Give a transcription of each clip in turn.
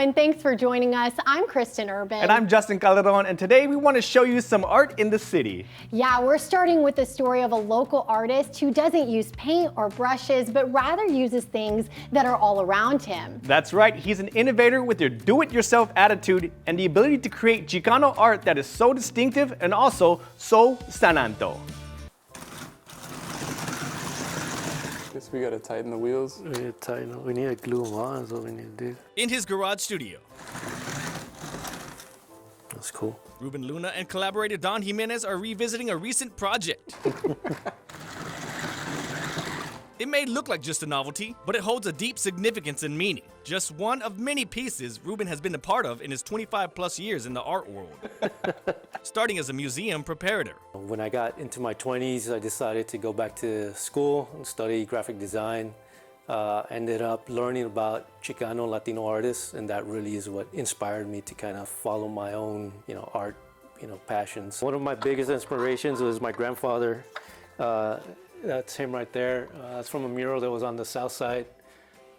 and thanks for joining us. I'm Kristen Urban. And I'm Justin Calderon, and today we want to show you some art in the city. Yeah, we're starting with the story of a local artist who doesn't use paint or brushes, but rather uses things that are all around him. That's right, he's an innovator with your do-it-yourself attitude and the ability to create Chicano art that is so distinctive and also so sananto. Guess we gotta tighten the wheels. We need to glue them on, is what we need to do. In his garage studio, That's cool. Ruben Luna and collaborator Don Jimenez are revisiting a recent project. It may look like just a novelty, but it holds a deep significance and meaning. Just one of many pieces Ruben has been a part of in his 25+ years in the art world. Starting as a museum preparator. When I got into my 20s, I decided to go back to school and study graphic design. Ended up learning about Chicano Latino artists, and that really is what inspired me to kind of follow my own, art, passions. One of my biggest inspirations was my grandfather. That's him right there. That's from a mural that was on the south side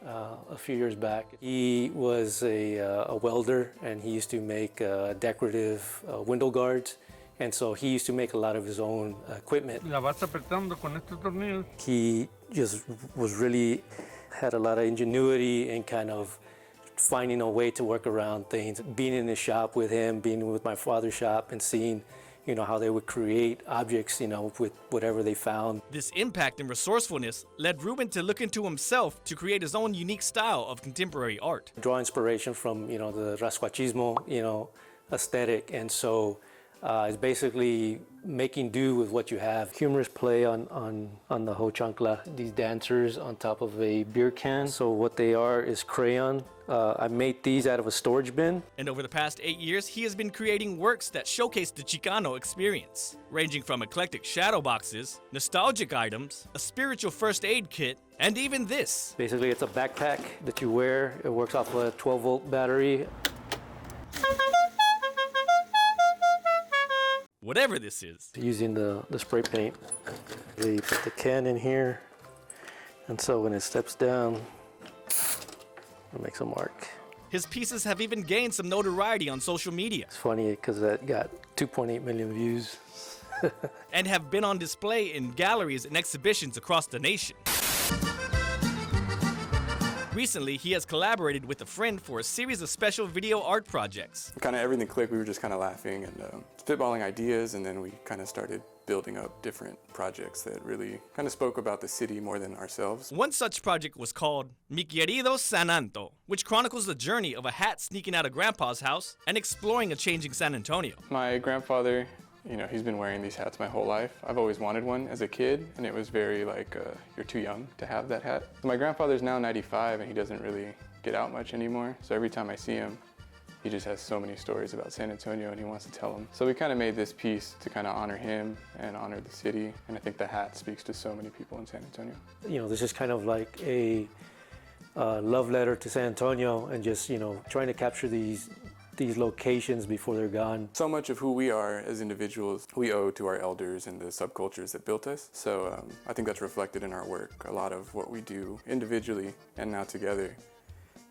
a few years back. He was a welder, and he used to make decorative window guards. And so he used to make a lot of his own equipment. La vas apretando con estos tornillos. He just had a lot of ingenuity and kind of finding a way to work around things. Being in his shop with him, being with my father's shop, and seeing how they would create objects, with whatever they found. This impact and resourcefulness led Ruben to look into himself to create his own unique style of contemporary art. Draw inspiration from, the rascuachismo, aesthetic, and so it's basically making do with what you have. Humorous play on the ho chancla. These dancers on top of a beer can. So what they are is crayon. I made these out of a storage bin. And over the past 8 years, he has been creating works that showcase the Chicano experience, ranging from eclectic shadow boxes, nostalgic items, a spiritual first aid kit, and even this. Basically, it's a backpack that you wear. It works off a 12-volt battery. Whatever this is. Using the spray paint, you put the can in here, and so when it steps down, it makes a mark. His pieces have even gained some notoriety on social media. It's funny because that got 2.8 million views. And have been on display in galleries and exhibitions across the nation. Recently, he has collaborated with a friend for a series of special video art projects. Kind of everything clicked. We were just kind of laughing and spitballing ideas, and then we kind of started building up different projects that really kind of spoke about the city more than ourselves. One such project was called Mi Querido Sananto, which chronicles the journey of a hat sneaking out of Grandpa's house and exploring a changing San Antonio. My grandfather, he's been wearing these hats my whole life. I've always wanted one as a kid, and it was very like, you're too young to have that hat. My grandfather's now 95, and he doesn't really get out much anymore. So every time I see him, he just has so many stories about San Antonio, and he wants to tell them. So we kind of made this piece to kind of honor him and honor the city. And I think the hat speaks to so many people in San Antonio. This is kind of like a love letter to San Antonio, and just, trying to capture these locations before they're gone. So much of who we are as individuals, we owe to our elders and the subcultures that built us. So I think that's reflected in our work. A lot of what we do individually and now together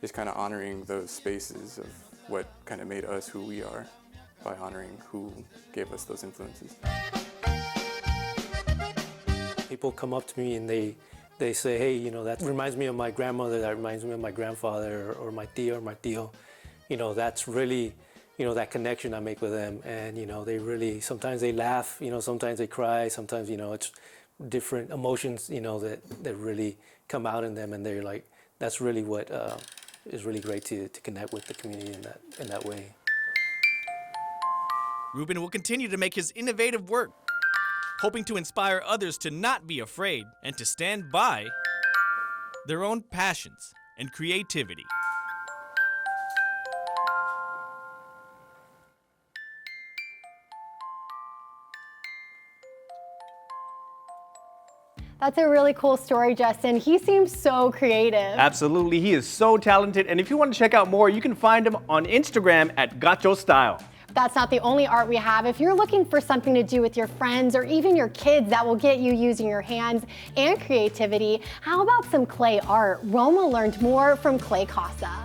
is kind of honoring those spaces of what kind of made us who we are by honoring who gave us those influences. People come up to me and they say, hey, that reminds me of my grandmother, that reminds me of my grandfather, or my tia or my tío. That's really, that connection I make with them. And, they really, sometimes they laugh, sometimes they cry, sometimes, it's different emotions, that really come out in them. And they're like, that's really what is really great to connect with the community in that way. Ruben will continue to make his innovative work, hoping to inspire others to not be afraid and to stand by their own passions and creativity. That's a really cool story, Justin. He seems so creative. Absolutely, he is so talented. And if you want to check out more, you can find him on Instagram at Gacho Style. That's not the only art we have. If you're looking for something to do with your friends or even your kids that will get you using your hands and creativity, how about some clay art? Roma learned more from Clay Casa.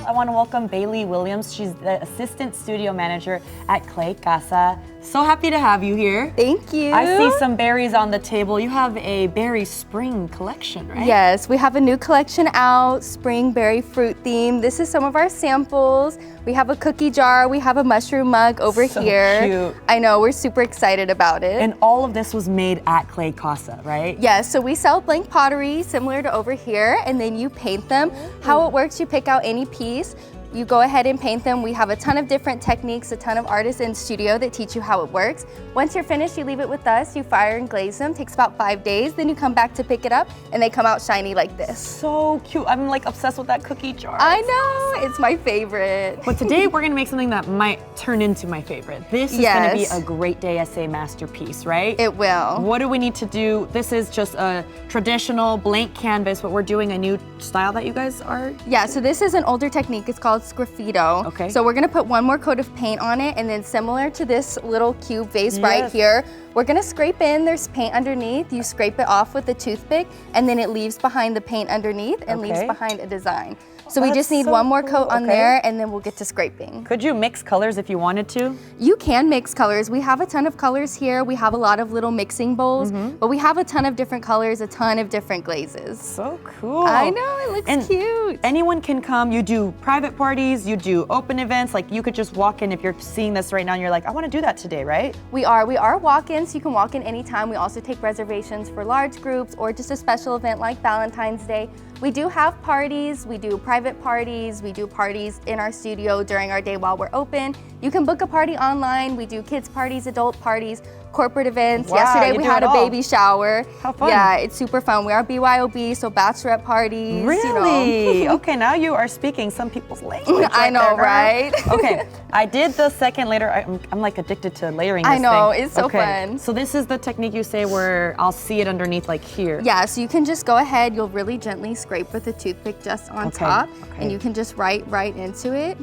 I want to welcome Bailey Williams. She's the Assistant Studio Manager at Casa. So happy to have you here. Thank you. I see some berries on the table. You have a berry spring collection, right? Yes, we have a new collection out, spring berry fruit theme. This is some of our samples. We have a cookie jar, we have a mushroom mug over here. Cute. I know, we're super excited about it. And all of this was made at Casa, right? Yes, so we sell blank pottery similar to over here, and then you paint them. How it works, you pick out any piece, you go ahead and paint them. We have a ton of different techniques, a ton of artists in studio that teach you how it works. Once you're finished, you leave it with us, you fire and glaze them, takes about 5 days, then you come back to pick it up and they come out shiny like this. So cute. I'm like obsessed with that cookie jar. I know, it's my favorite. But today we're gonna make something that might turn into my favorite. This is gonna be a great day essay masterpiece, right? It will. What do we need to do? This is just a traditional blank canvas, but we're doing a new style that you guys are? Yeah, so this is an older technique. It's called sgraffito. Okay. So we're gonna put one more coat of paint on it, and then similar to this little cube vase right here, we're gonna scrape in, there's paint underneath, you scrape it off with a toothpick, and then it leaves behind the paint underneath and leaves behind a design. So we just need one more coat on there, and then we'll get to scraping. Could you mix colors if you wanted to? You can mix colors. We have a ton of colors here. We have a lot of little mixing bowls, but we have a ton of different colors, a ton of different glazes. So cool. I know, it looks cute. Anyone can come. You do private parties, you do open events. Like you could just walk in if you're seeing this right now and you're like, I want to do that today, right? We are walk-ins, so you can walk in anytime. We also take reservations for large groups or just a special event like Valentine's Day. We do have parties, we do private parties, we do parties in our studio during our day while we're open. You can book a party online. We do kids parties, adult parties, corporate events. Wow, yesterday we had a baby shower. How fun. Yeah, it's super fun. We are BYOB, so bachelorette parties. Really? You know. Okay, now you are speaking some people's language. I know, right? Okay, I did the second layer. I'm like addicted to layering this I know, thing. it's so fun. So this is the technique you say where I'll see it underneath like here. Yeah, so you can just go ahead, you'll really gently scrape with a toothpick just on top, and you can just write right into it,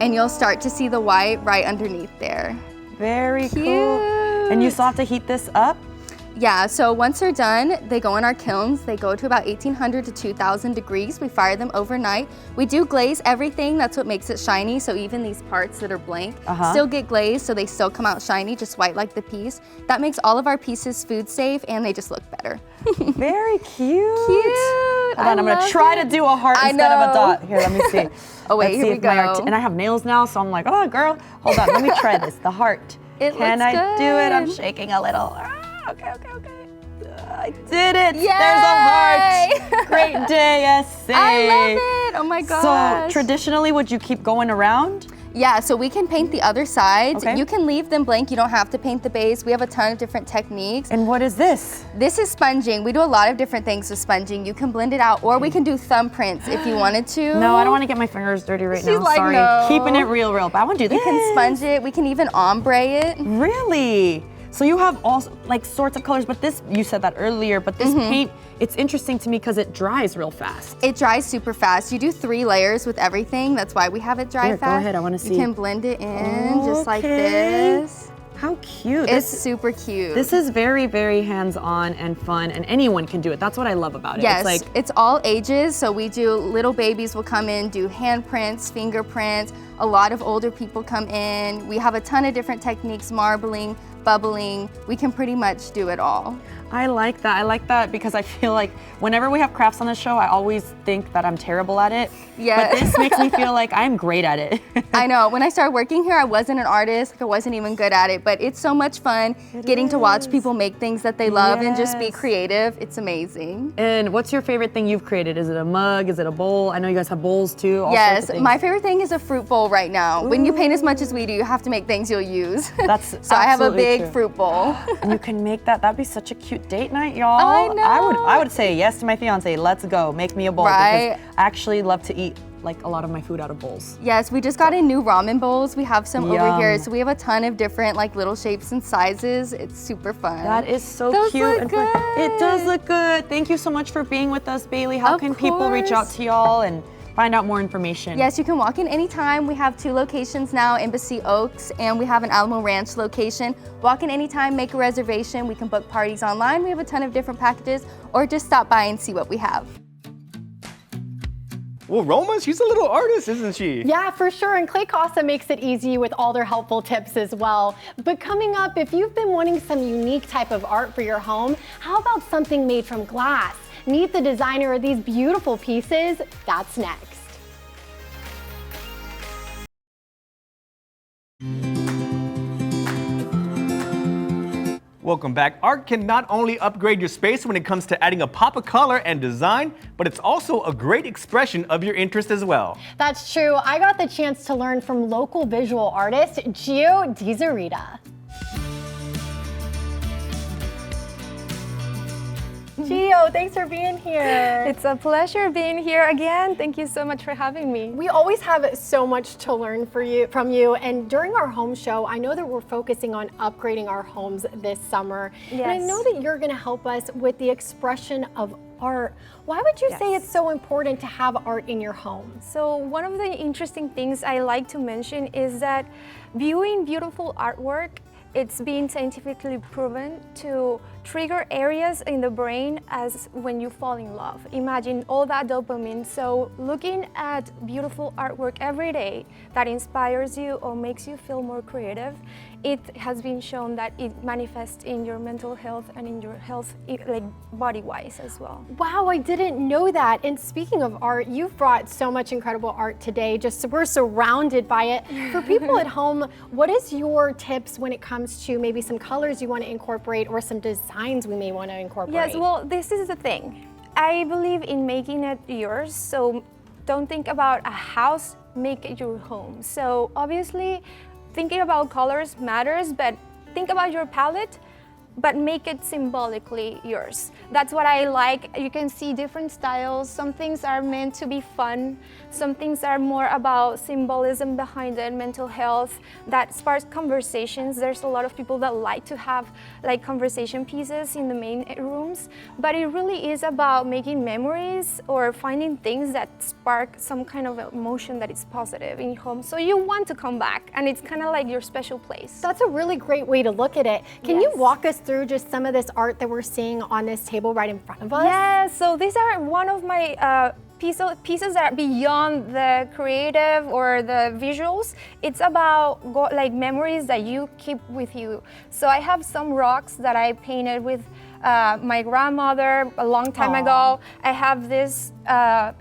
and you'll start to see the white right underneath there. Very cool. And you still have to heat this up? Yeah, so once they're done, they go in our kilns. They go to about 1800 to 2000 degrees. We fire them overnight. We do glaze everything. That's what makes it shiny. So even these parts that are blank still get glazed, so they still come out shiny, just white like the piece. That makes all of our pieces food safe, and they just look better. Very cute. Cute. Hold on, I'm gonna try to do a heart instead of a dot. Here, let me see. Oh wait, here we go. And I have nails now, so I'm like, oh girl, hold on, let me try this. The heart. Can I do it? I'm shaking a little. Okay. I did it. Yay! There's a heart. Great day, essay. I love it. Oh my gosh. So traditionally, would you keep going around? Yeah, so we can paint the other sides. Okay. You can leave them blank. You don't have to paint the base. We have a ton of different techniques. And what is this? This is sponging. We do a lot of different things with sponging. You can blend it out, or we can do thumbprints if you wanted to. No, I don't want to get my fingers dirty right now. She's like, Sorry. no. Keeping it real, but I want to do this. You can sponge it. We can even ombre it. Really? So you have all like sorts of colors, but this, you said that earlier, but this paint, it's interesting to me because it dries real fast. It dries super fast. You do 3 layers with everything. That's why we have it dry fast. Go ahead, I want to see. You can blend it in just like this. How cute. It's super cute. This is very, very hands-on and fun, and anyone can do it. That's what I love about it. Yes, It's like, it's all ages. So we do, little babies will come in, do handprints, fingerprints. A lot of older people come in. We have a ton of different techniques, marbling, bubbling. We can pretty much do it all. I like that. I like that because I feel like whenever we have crafts on the show, I always think that I'm terrible at it. Yeah. But this makes me feel like I'm great at it. I know. When I started working here, I wasn't an artist. Like, I wasn't even good at it. But it's so much fun getting to watch people make things that they love and just be creative. It's amazing. And what's your favorite thing you've created? Is it a mug? Is it a bowl? I know you guys have bowls too. All sorts Yes, of things. my favorite thing is a fruit bowl right now. When you paint as much as we do, you have to make things you'll use. That's so I have a absolutely big true. fruit bowl. And you can make that. That'd be such a cute date night, y'all. I know. I would say yes to my fiance. Let's go. Make me a bowl. Right. Because I actually love to eat like a lot of my food out of bowls. Yes, we just got in new ramen bowls. We have some over here. Yum. So we have a ton of different like little shapes and sizes. It's super fun. That is so Those cute look and fun. good. It does look good. Thank you so much for being with us, Bailey. How Of can people reach out course. to y'all and find out more information? Yes, you can walk in anytime. We have 2 locations now, Embassy Oaks, and we have an Alamo Ranch location. Walk in anytime, make a reservation. We can book parties online. We have a ton of different packages, or just stop by and see what we have. Well, Roma, she's a little artist, isn't she? Yeah, for sure. And Casa makes it easy with all their helpful tips as well. But coming up, if you've been wanting some unique type of art for your home, how about something made from glass? Meet the designer of these beautiful pieces. That's next. Welcome back. Art can not only upgrade your space when it comes to adding a pop of color and design, but it's also a great expression of your interest as well. That's true. I got the chance to learn from local visual artist Gio Di Zarita. Gio, thanks for being here. It's a pleasure being here again. Thank you so much for having me. We always have so much to learn from you. And during our home show, I know that we're focusing on upgrading our homes this summer. Yes. And I know that you're going to help us with the expression of art. Why would you say it's so important to have art in your home? So one of the interesting things I like to mention is that viewing beautiful artwork, it's been scientifically proven to trigger areas in the brain as when you fall in love. Imagine all that dopamine. So looking at beautiful artwork every day that inspires you or makes you feel more creative, it has been shown that it manifests in your mental health and in your health, like body-wise as well. Wow, I didn't know that. And speaking of art, you've brought so much incredible art today. Just we're surrounded by it. For people at home, what is your tips when it comes to maybe some colors you want to incorporate or some designs we may want to incorporate? Yes, well, this is the thing. I believe in making it yours. So don't think about a house, make it your home. So obviously, thinking about colors matters, but think about your palette, but make it symbolically yours. That's what I like. You can see different styles. Some things are meant to be fun. Some things are more about symbolism behind it, mental health, that sparks conversations. There's a lot of people that like to have like conversation pieces in the main rooms, but it really is about making memories or finding things that spark some kind of emotion that is positive in your home. So you want to come back, and it's kind of like your special place. That's a really great way to look at it. Can you walk us through just some of this art that we're seeing on this table right in front of us? Yes, so these are one of my pieces that are beyond the creative or the visuals. It's about like memories that you keep with you. So I have some rocks that I painted with my grandmother a long time ago. I have these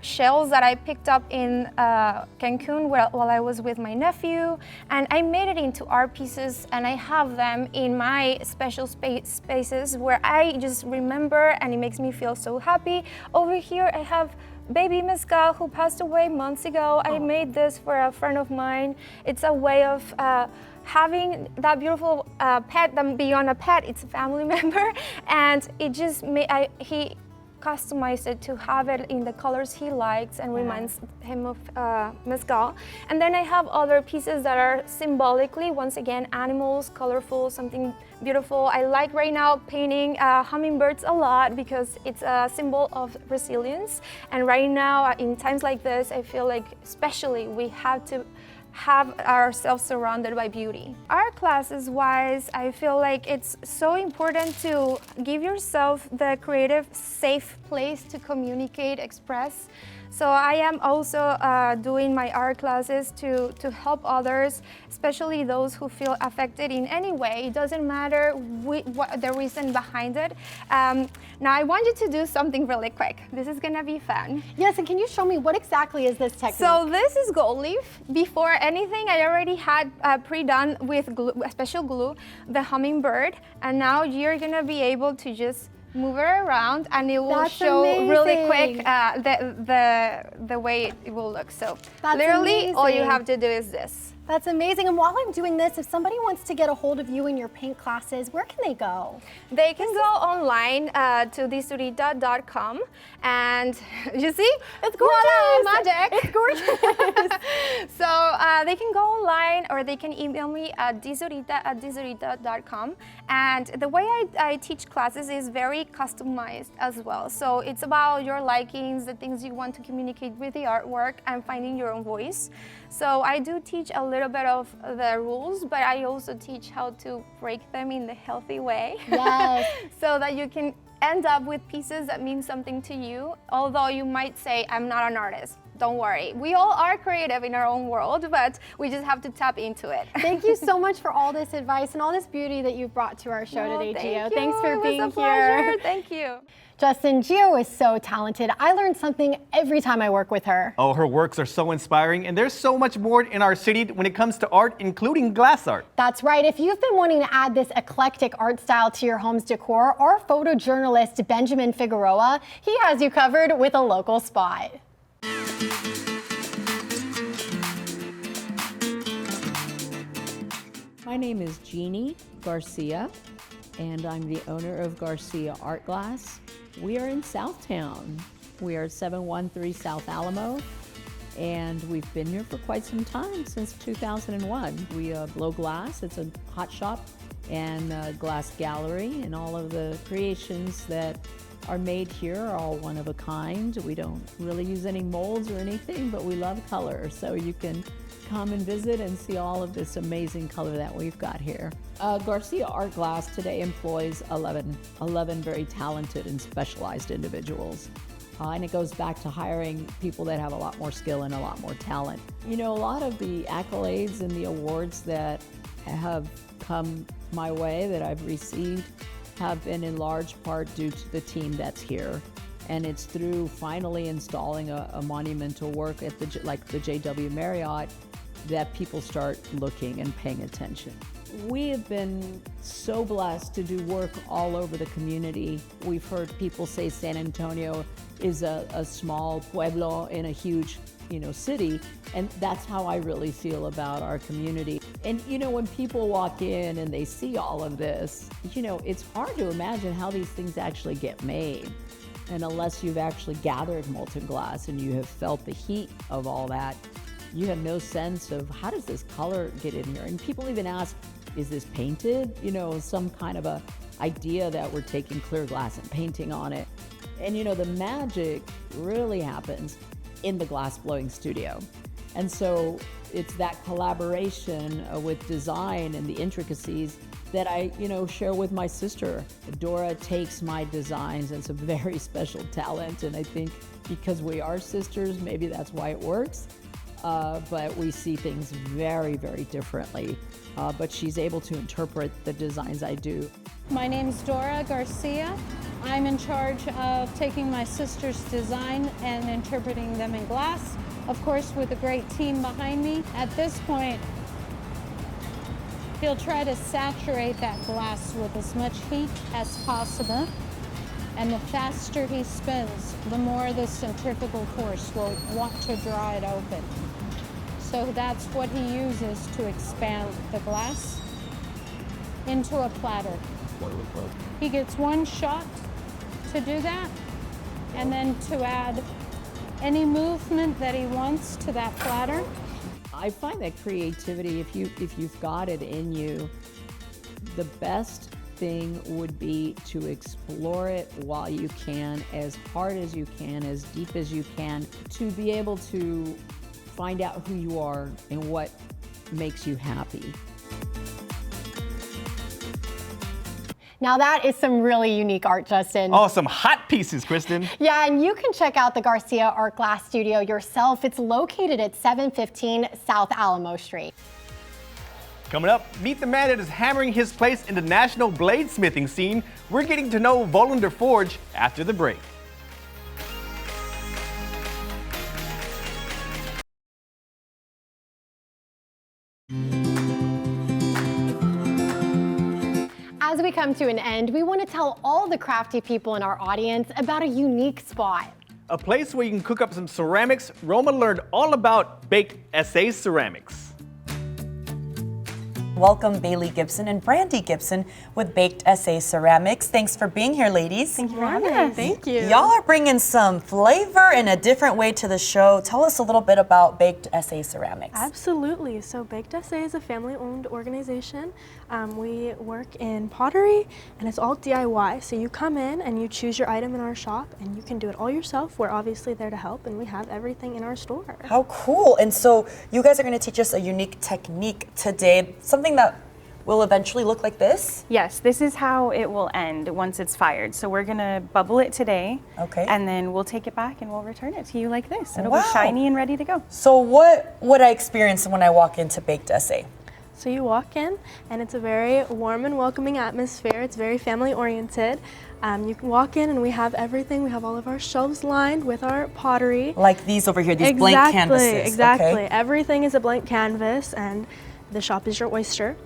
shells that I picked up in Cancun while I was with my nephew, and I made it into art pieces, and I have them in my special spaces where I just remember, and it makes me feel so happy. Over here I have baby mezcal who passed away months ago. I made this for a friend of mine. It's a way of having that beautiful pet, beyond a pet, it's a family member, and it just he customized it to have it in the colors he likes and reminds him of mezcal. And then I have other pieces that are symbolically, once again, animals, colorful, something beautiful. I like right now painting hummingbirds a lot because it's a symbol of resilience. And right now, in times like this, I feel like especially we have to have ourselves surrounded by beauty. Art classes wise, I feel like it's so important to give yourself the creative, safe place to communicate, express. So I am also doing my art classes to help others, especially those who feel affected in any way. It doesn't matter what the reason behind it. Now I want you to do something really quick. This is gonna be fun. Yes, and can you show me what exactly is this technique? So this is gold leaf. Before anything, I already had pre-done with glue, special glue, the hummingbird, and now you're gonna be able to just move it around, and it will show really quick the way it will look. So literally all you have to do is this. That's amazing. And while I'm doing this, if somebody wants to get a hold of you in your paint classes, where can they go? They can go online to disurita.com, and you see, it's gorgeous. Magic. It's gorgeous. So they can go online, or they can email me at disurita@disurita.com. And the way I teach classes is very customized as well. So it's about your likings, the things you want to communicate with the artwork, and finding your own voice. So I do teach a little bit of the rules, but I also teach how to break them in the healthy way. Yes. So that you can end up with pieces that mean something to you. Although you might say, I'm not an artist. don't worry. We all are creative in our own world, but we just have to tap into it. Thank you so much for all this advice and all this beauty that you've brought to our show today, Gio. Thanks for being here. It was a pleasure. here. Thank you. Justin, Gio is so talented. I learn something every time I work with her. Oh, her works are so inspiring, and there's so much more in our city when it comes to art, including glass art. That's right. If you've been wanting to add this eclectic art style to your home's decor, our photojournalist Benjamin Figueroa, he has you covered with a local spot. My name is Jeannie Garcia, and I'm the owner of Garcia Art Glass. We are in Southtown. We are at 713 South Alamo, and we've been here for quite some time, since 2001. We blow glass. It's a hot shop and a glass gallery, and all of the creations that are made here are all one of a kind. We don't really use any molds or anything, but we love color, so you can come and visit and see all of this amazing color that we've got here. Garcia Art Glass today employs 11 very talented and specialized individuals. And it goes back to hiring people that have a lot more skill and a lot more talent. You know, a lot of the accolades and the awards that have come my way, that I've received, have been in large part due to the team that's here. And it's through finally installing a monumental work at the JW Marriott that people start looking and paying attention. We have been so blessed to do work all over the community. We've heard people say San Antonio is a small pueblo in a huge, city, and that's how I really feel about our community. And when people walk in and they see all of this, it's hard to imagine how these things actually get made. And unless you've actually gathered molten glass and you have felt the heat of all that, you have no sense of how does this color get in here. And people even ask, is this painted? Some kind of a idea that we're taking clear glass and painting on it. And the magic really happens in the glass blowing studio. And so it's that collaboration with design and the intricacies that I, share with my sister. Dora takes my designs, and it's a very special talent. And I think because we are sisters, maybe that's why it works. But we see things very, very differently. But she's able to interpret the designs I do. My name's Dora Garcia. I'm in charge of taking my sister's design and interpreting them in glass, of course with a great team behind me. At this point, he'll try to saturate that glass with as much heat as possible. And the faster he spins, the more the centrifugal force will want to draw it open. So that's what he uses to expand the glass into a platter. He gets one shot to do that, and then to add any movement that he wants to that platter. I find that creativity, if you've got it in you, the best thing would be to explore it while you can, as hard as you can, as deep as you can, to be able to find out who you are and what makes you happy. Now that is some really unique art, Justin. Oh, some hot pieces, Kristen. Yeah, and you can check out the Garcia Art Glass Studio yourself. It's located at 715 South Alamo Street. Coming up, meet the man that is hammering his place in the national bladesmithing scene. We're getting to know Volander Forge after the break. As we come to an end, we want to tell all the crafty people in our audience about a unique spot. A place where you can cook up some ceramics. Roma learned all about baked SA ceramics. Welcome Bailey Gibson and Brandy Gibson with Baked SA Ceramics. Thanks for being here, ladies. Thank you for having us. Thank you. Y'all are bringing some flavor in a different way to the show. Tell us a little bit about Baked SA Ceramics. Absolutely. So Baked SA is a family-owned organization. We work in pottery, and it's all DIY. So you come in and you choose your item in our shop, and you can do it all yourself. We're obviously there to help, and we have everything in our store. How cool. And so you guys are going to teach us a unique technique today, something that will eventually look like this? Yes, this is how it will end once it's fired. So we're gonna bubble it today. Okay. And then we'll take it back and we'll return it to you like this. It'll Wow. be shiny and ready to go. So what would I experience when I walk into Baked SA? So you walk in, and it's a very warm and welcoming atmosphere. It's very family oriented. You can walk in, and we have everything. We have all of our shelves lined with our pottery. Like these over here, these blank canvases. Exactly. Okay. Everything is a blank canvas, and the shop is your oyster.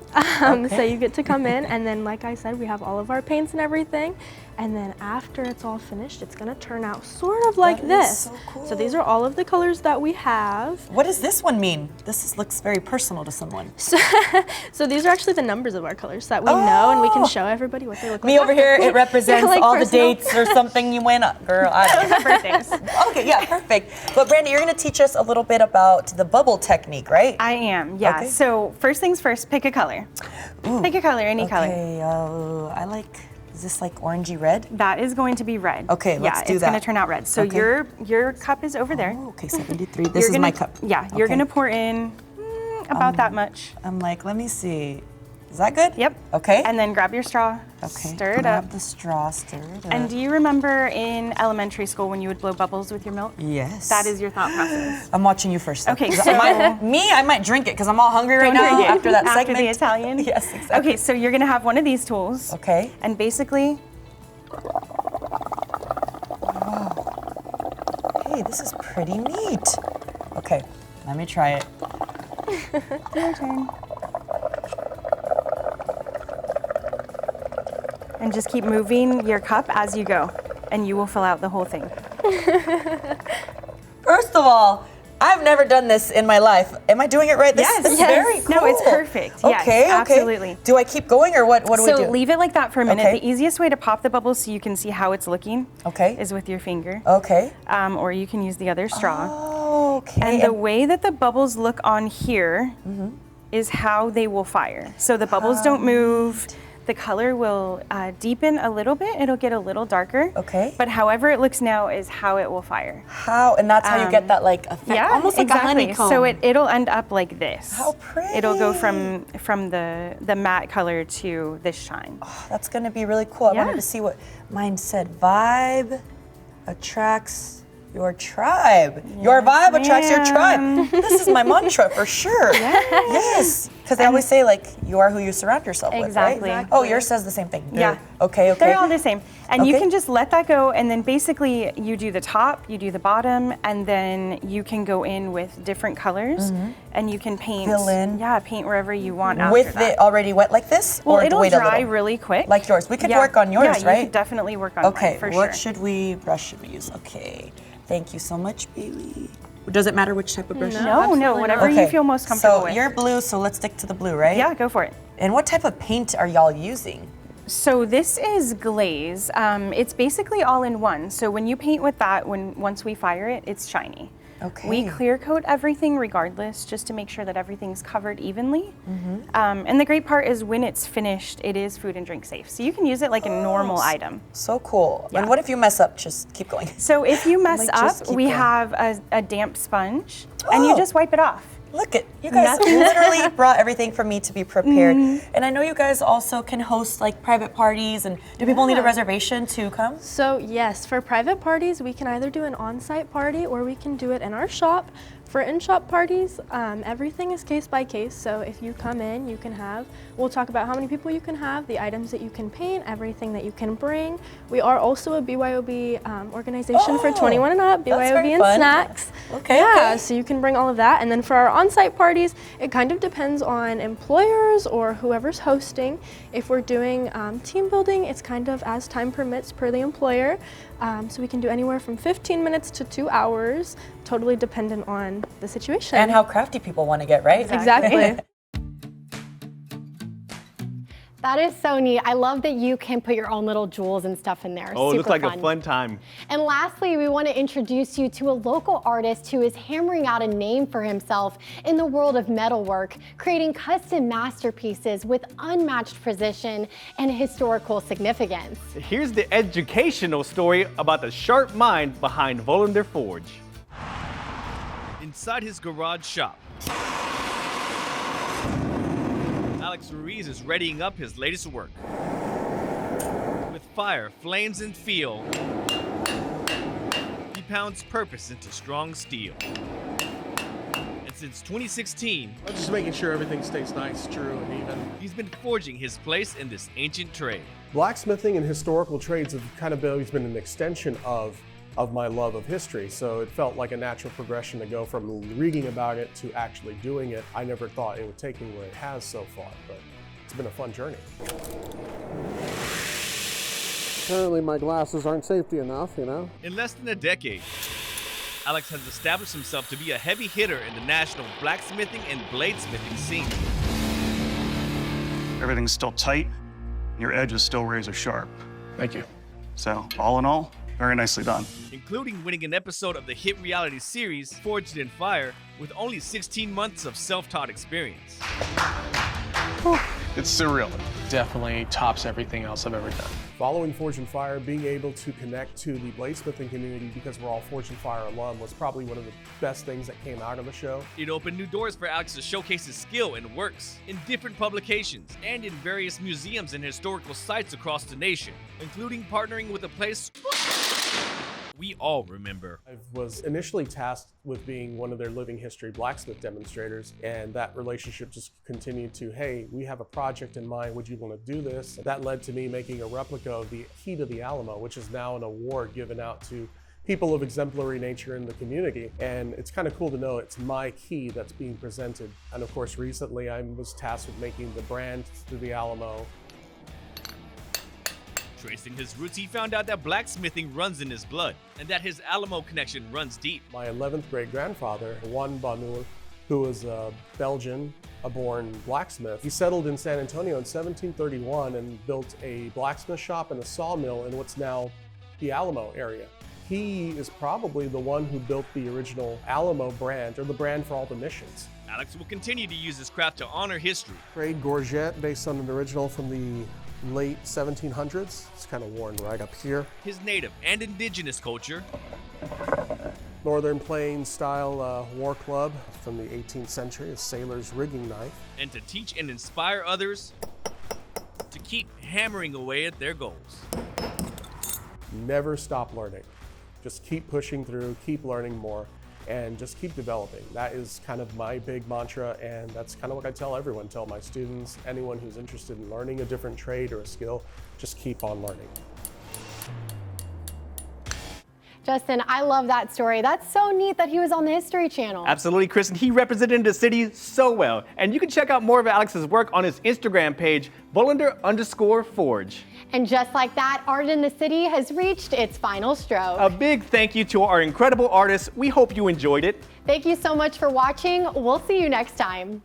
So you get to come in, and then, like I said, we have all of our paints and everything. And then after it's all finished, it's gonna turn out sort of like this. So cool. So these are all of the colors that we have. What does this one mean? Looks very personal to someone. So these are actually the numbers of our colors that we know, and we can show everybody what they look like. Me over here, it represents Like all personal. the dates or something you went up, girl. I don't know. Birthdays. Okay, yeah, perfect. But Brandy, you're gonna teach us a little bit about the bubble technique, right? I am, yeah. Okay. So first things first, pick a color. Ooh. Pick a color, any color. Okay, I like, is this like orangey red? That is going to be red. Okay, let's do it's that. gonna turn out red. So Okay. your cup is over there. Oh, okay, 73. This is my cup. Yeah, you're Okay. gonna pour in about that much. I'm like, let me see. Is that good? Yep. Okay. And then grab your straw, Okay. stir it Grab up. the straw, stir it up. And do you remember in elementary school when you would blow bubbles with your milk? Yes. That is your thought process. I'm watching you first. though. Okay, 'Cause so- I might drink it because I'm all hungry right Don't now drink it. after that After segment. the Italian? Yes, exactly. Okay, so you're gonna have one of these tools. Okay. And basically, Hey, this is pretty neat. Okay, let me try it. your turn. And just keep moving your cup as you go, and you will fill out the whole thing. First of all, I've never done this in my life. Am I doing it right? This is very cool. No, it's perfect. Yes, Okay, absolutely. Do I keep going or what do we do? So leave it like that for a minute. Okay. The easiest way to pop the bubbles so you can see how it's looking is with your finger. Okay. Or you can use the other straw. Okay. And the way that the bubbles look on here is how they will fire. So the bubbles don't move. The color will deepen a little bit. It'll get a little darker. Okay. But however it looks now is how it will fire. How? And that's how you get that like effect, Yeah, almost like exactly. a honeycomb. So it'll end up like this. How pretty. It'll go from the matte color to this shine. Oh, that's gonna be really cool. I wanted to see what mine said. Vibe attracts your tribe. Your vibe attracts your tribe. This is my mantra for sure. Yes. Because they always say like you are who you surround yourself with, Exactly. right? Oh, yours says the same thing. Yeah. Okay, okay. They're all the same. And you Okay. can just let that go, and then basically you do the top, you do the bottom, and then you can go in with different colors, and you can paint. Fill in. Yeah, paint wherever you want after With that. it already wet like this? Well, or it'll wait a dry little? really quick. Like yours. We could Yeah. work on yours, yeah, right? you could definitely work on Okay, mine, for what sure. brush should we use? Okay, thank you so much, baby. Does it matter which type of brush? No, whatever you feel most comfortable so with. you're blue, so let's stick to the blue, right? Yeah, go for it. And what type of paint are y'all using? So this is glaze. It's basically all in one. So when you paint with that, once we fire it, it's shiny. Okay. We clear coat everything regardless, just to make sure that everything's covered evenly. And the great part is when it's finished, it is food and drink safe. So you can use it like a normal item. So cool. Yeah. And what if you mess up? Just keep going. So if you mess Like, just up, keep we going. have a damp sponge, and you just wipe it off. Look at you guys Nothing. literally brought everything for me to be prepared. And I know you guys also can host like private parties, and do people need a reservation to come? So yes, for private parties, we can either do an on-site party or we can do it in our shop. For in-shop parties, everything is case by case. So if you come in, you can have, we'll talk about how many people you can have, the items that you can paint, everything that you can bring. We are also a BYOB organization for 21 and up, that's BYOB very and fun. snacks. Okay, Yeah, okay. so you can bring all of that. And then for our on-site parties, it kind of depends on employers or whoever's hosting. If we're doing team building, it's kind of as time permits per the employer. So we can do anywhere from 15 minutes to 2 hours, totally dependent on the situation. And how crafty people want to get, right? Exactly. That is so neat. I love that you can put your own little jewels and stuff in there. Oh, it looks Super like a fun time. And lastly, we want to introduce you to a local artist who is hammering out a name for himself in the world of metalwork, creating custom masterpieces with unmatched precision and historical significance. Here's the educational story about the sharp mind behind Volender Forge. Inside his garage shop, Alex Alex Ruiz is readying up his latest work. With fire, flames, and feel, he pounds purpose into strong steel. And since 2016, I'm just making sure everything stays nice, true, and even. He's been forging his place in this ancient trade. Blacksmithing and historical trades have kind of always been an extension of my love of history, so it felt like a natural progression to go from reading about it to actually doing it. I never thought it would take me where it has so far, but it's been a fun journey. Apparently my glasses aren't safety enough, you know? In less than a decade, Alex has established himself to be a heavy hitter in the national blacksmithing and bladesmithing scene. Everything's still tight, and your edge is still razor sharp. Thank you. So, all in all, very nicely done. Including winning an episode of the hit reality series Forged in Fire with only 16 months of self-taught experience. It's surreal. Definitely tops everything else I've ever done. Following Forged in Fire, being able to connect to the bladesmithing community because we're all Forged in Fire alum was probably one of the best things that came out of the show. It opened new doors for Alex to showcase his skill and works in different publications and in various museums and historical sites across the nation, including partnering with a place we all remember. I was initially tasked with being one of their living history blacksmith demonstrators, and that relationship just continued to, hey, we have a project in mind, would you want to do this? That led to me making a replica of the key to the Alamo, which is now an award given out to people of exemplary nature in the community. And it's kind of cool to know it's my key that's being presented. And of course, recently I was tasked with making the brand to the Alamo. Tracing his roots, he found out that blacksmithing runs in his blood and that his Alamo connection runs deep. My 11th great grandfather, Juan Banul, who was a Belgian-born blacksmith, he settled in San Antonio in 1731 and built a blacksmith shop and a sawmill in what's now the Alamo area. He is probably the one who built the original Alamo brand, or the brand for all the missions. Alex will continue to use his craft to honor history. Grade Gorget, based on an original from the late 1700s. It's kind of worn right up here. His native and indigenous culture. Northern Plains style war club from the 18th century, a sailor's rigging knife. And to teach and inspire others to keep hammering away at their goals. Never stop learning. Just keep pushing through, keep learning more, and just keep developing. That is kind of my big mantra, and that's kind of what I tell everyone, tell my students, anyone who's interested in learning a different trade or a skill, just keep on learning. Justin, I love that story. That's so neat that he was on the History Channel. Absolutely, Kristen. He represented the city so well. And you can check out more of Alex's work on his Instagram page, Bolander_Forge. And just like that, Art in the City has reached its final stroke. A big thank you to our incredible artists. We hope you enjoyed it. Thank you so much for watching. We'll see you next time.